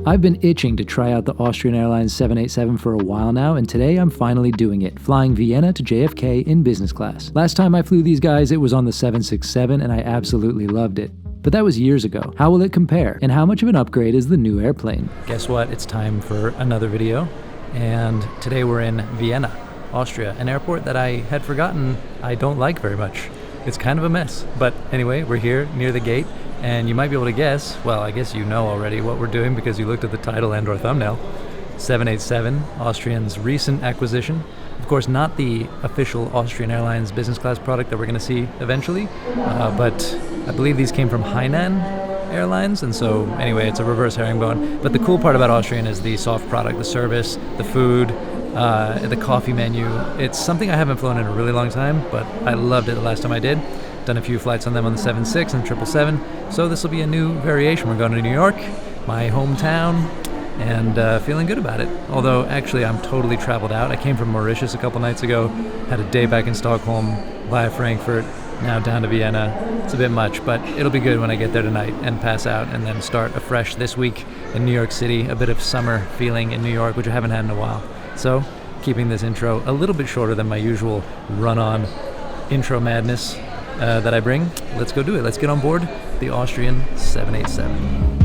I've been itching to try out the Austrian Airlines 787 for a while now, and today I'm finally doing it, flying Vienna to JFK in business class. Last time I flew these guys, it was on the 767, and I absolutely loved it. But that was years ago. How will it compare? And how much of an upgrade is the new airplane? Guess what? It's time for another video. And today we're in Vienna, Austria, an airport that I had forgotten I don't like very much. It's kind of a mess. But anyway, we're here near the gate. And you might be able to guess, well, I guess you know already what we're doing because you looked at the title and or thumbnail. 787, Austrian's recent acquisition. Of course, not the official Austrian Airlines business class product that we're going to see eventually, but I believe these came from Hainan Airlines, and so anyway, it's a reverse herringbone. But the cool part about Austrian is the soft product, the service, the food, the coffee menu. It's something I haven't flown in a really long time, but I loved it the last time I did. Done a few flights on them on the 76 and 777, so this will be a new variation. We're going to New York, my hometown, and feeling good about it. Although actually I'm totally traveled out. I came from Mauritius a couple nights ago, had a day back in Stockholm, via Frankfurt, now down to Vienna. It's a bit much, but it'll be good when I get there tonight and pass out and then start afresh this week in New York City. A bit of summer feeling in New York, which I haven't had in a while. So keeping this intro a little bit shorter than my usual run-on intro madness that I bring. Let's go do it. Let's get on board the Austrian 787.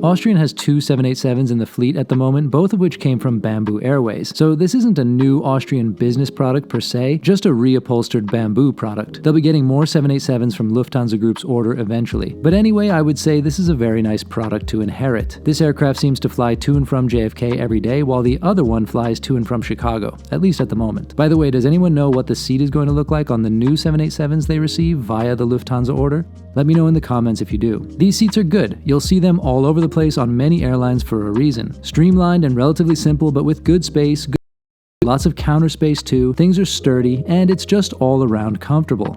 Austrian has two 787s in the fleet at the moment, both of which came from Bamboo Airways. So this isn't a new Austrian business product per se, just a reupholstered Bamboo product. They'll be getting more 787s from Lufthansa Group's order eventually. But anyway, I would say this is a very nice product to inherit. This aircraft seems to fly to and from JFK every day, while the other one flies to and from Chicago, at least at the moment. By the way, does anyone know what the seat is going to look like on the new 787s they receive via the Lufthansa order? Let me know in the comments if you do. These seats are good. You'll see them all over the place on many airlines for a reason. Streamlined and relatively simple, but with good space, lots of counter space too. Things are sturdy, and it's just all around comfortable.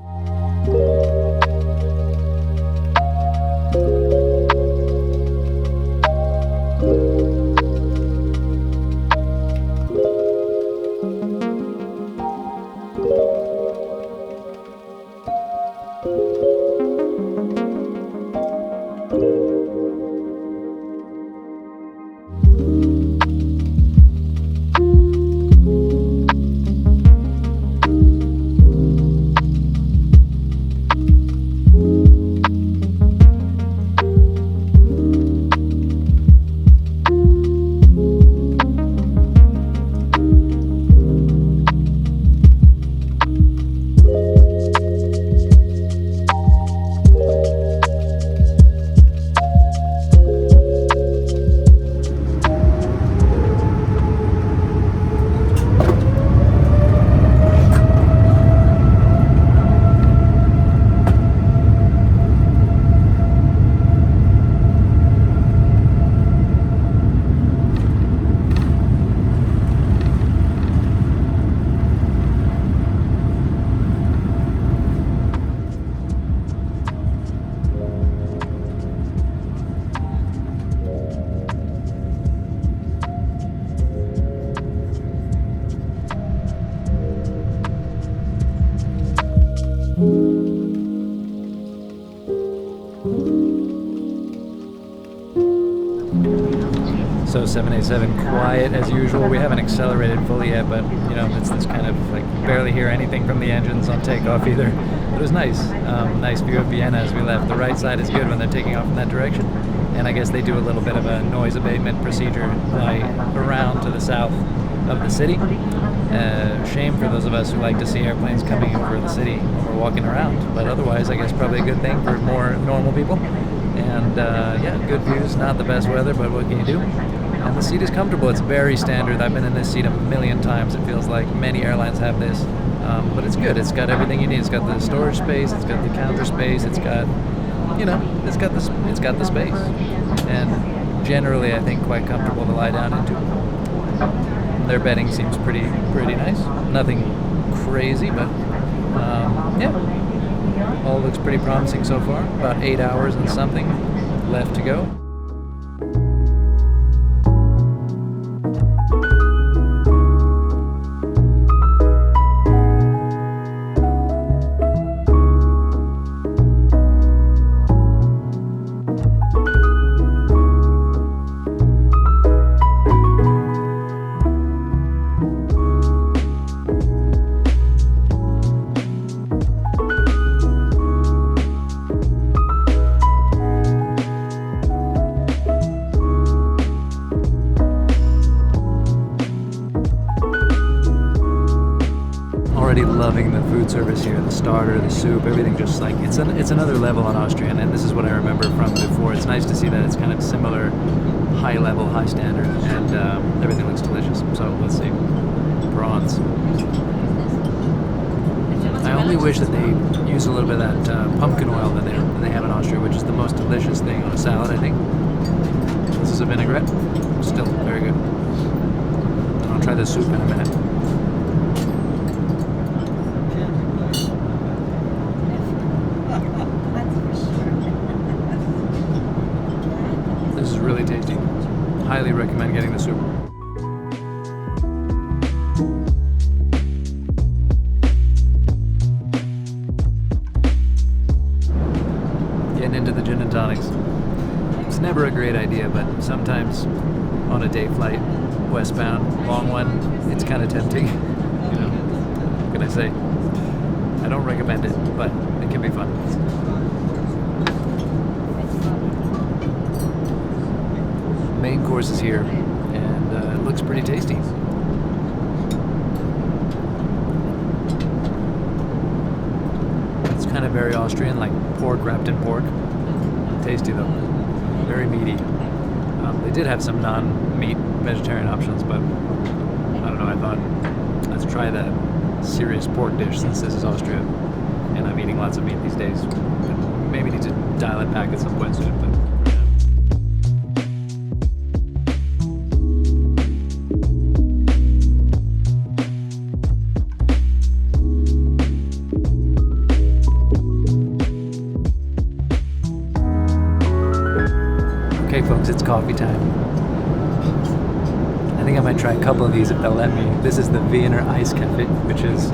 So 787 quiet as usual. We haven't accelerated fully yet, but you know, it's kind of like barely hear anything from the engines on takeoff either. But it was nice. Nice view of Vienna as we left. The right side is good when they're taking off in that direction. And I guess they do a little bit of a noise abatement procedure around to the south of the city. Shame for those of us who like to see airplanes coming over the city when we're walking around. But otherwise, I guess probably a good thing for more normal people. And yeah, good views, not the best weather, but what can you do? And the seat is comfortable. It's very standard. I've been in this seat a million times. It feels like many airlines have this. But it's good. It's got everything you need. It's got the storage space. It's got the counter space. It's got, it's got the space. And generally, I think quite comfortable to lie down into. Their bedding seems pretty nice. Nothing crazy, but yeah, all looks pretty promising so far. About 8 hours and something left to go. Loving the food service here, the starter, the soup, everything just like, it's another level on Austrian, and this is what I remember from before. It's nice to see that it's kind of similar, high level, high standard, and everything looks delicious. So let's see. Prawns. I only wish that they use a little bit of that pumpkin oil that they have in Austria, which is the most delicious thing on a salad, I think. This is a vinaigrette. Still very good. I'll try the soup in a minute. Really tasty. Highly recommend getting the soup. Getting into the gin and tonics. It's never a great idea, but sometimes on a day flight, westbound, long one, it's kind of tempting. What can I say? I don't recommend it, but it can be fun. Main course is here, and it looks pretty tasty. It's kind of very Austrian, like pork wrapped in pork. Tasty though, very meaty. They did have some non-meat vegetarian options, but I don't know, I thought, let's try that serious pork dish since this is Austria, and I'm eating lots of meat these days. But maybe need to dial it back at some point soon, but okay, folks, it's coffee time. I think I might try a couple of these if they'll let me. This is the Vienna Ice Cafe, which is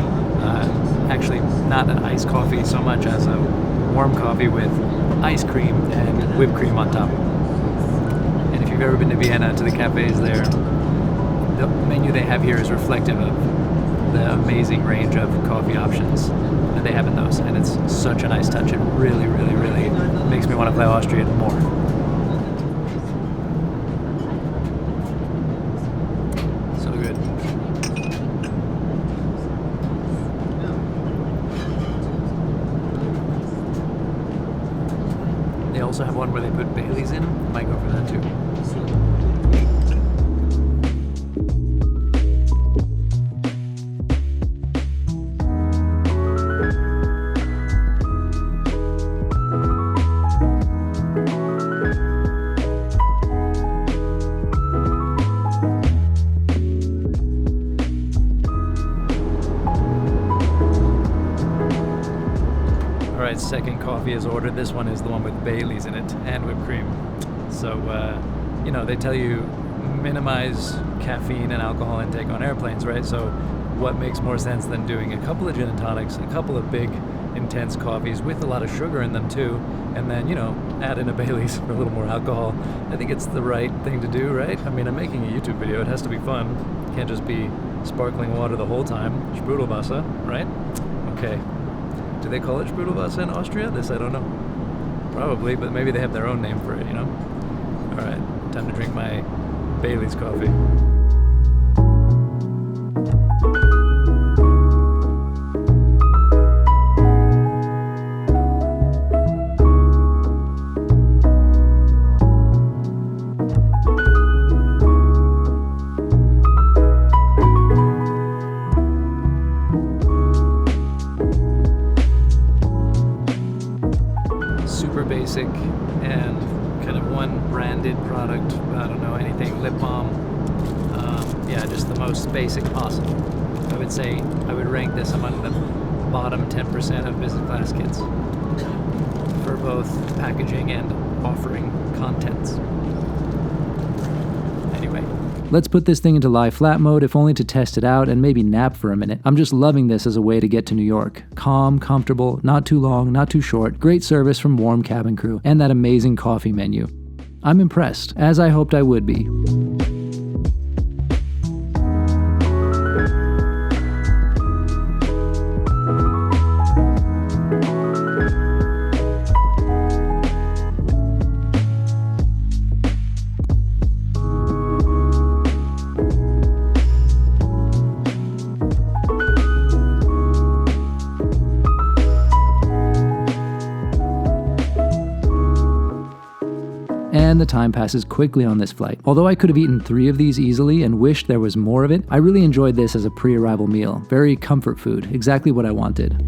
actually not an iced coffee so much as a warm coffee with ice cream and whipped cream on top. And if you've ever been to Vienna, to the cafes there, the menu they have here is reflective of the amazing range of coffee options that they have in those. And it's such a nice touch. It really, really, really makes me want to play Austrian more. They also have one where they put Baileys in them. Might go for that too. Alright, second coffee is ordered. This one is the one with Baileys in it and whipped cream. So, they tell you minimize caffeine and alcohol intake on airplanes, right? So what makes more sense than doing a couple of gin and tonics, a couple of big, intense coffees with a lot of sugar in them too, and then, add in a Baileys for a little more alcohol. I think it's the right thing to do, right? I mean, I'm making a YouTube video. It has to be fun. It can't just be sparkling water the whole time. Sprudelwasser, right? Okay. Do they call it Sprudelwasser in Austria? This I don't know. Probably, but maybe they have their own name for it, Alright, time to drink my Baileys coffee. and kind of one branded product, I don't know, anything, lip balm. Yeah, just the most basic possible. I would say I would rank this among the bottom 10% of business class kits for both packaging and offering contents. Anyway, let's put this thing into lie flat mode, if only to test it out and maybe nap for a minute. I'm just loving this as a way to get to New York. Calm, comfortable, not too long, not too short, great service from warm cabin crew, and that amazing coffee menu. I'm impressed, as I hoped I would be. And the time passes quickly on this flight. Although I could have eaten 3 of these easily and wished there was more of it, I really enjoyed this as a pre-arrival meal. Very comfort food, exactly what I wanted.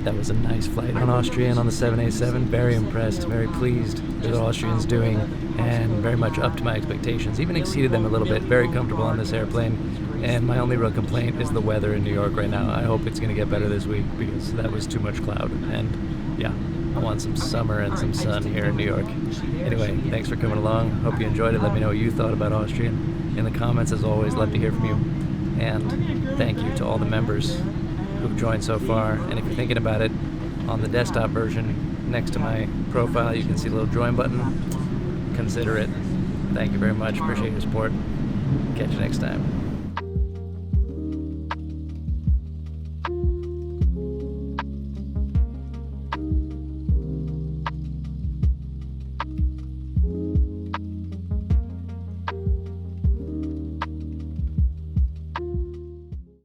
That was a nice flight on Austrian on the 787. Very impressed, very pleased with what Austrian's doing, and very much up to my expectations. Even exceeded them a little bit. Very comfortable on this airplane. And my only real complaint is the weather in New York right now. I hope it's going to get better this week because that was too much cloud. And yeah, I want some summer and some sun here in New York. Anyway, thanks for coming along. Hope you enjoyed it. Let me know what you thought about Austrian in the comments. As always, love to hear from you. And thank you to all the members who've joined so far. And if you're thinking about it, on the desktop version next to my profile you can see a little join button. Consider it. Thank you very much. Appreciate your support. Catch you next time.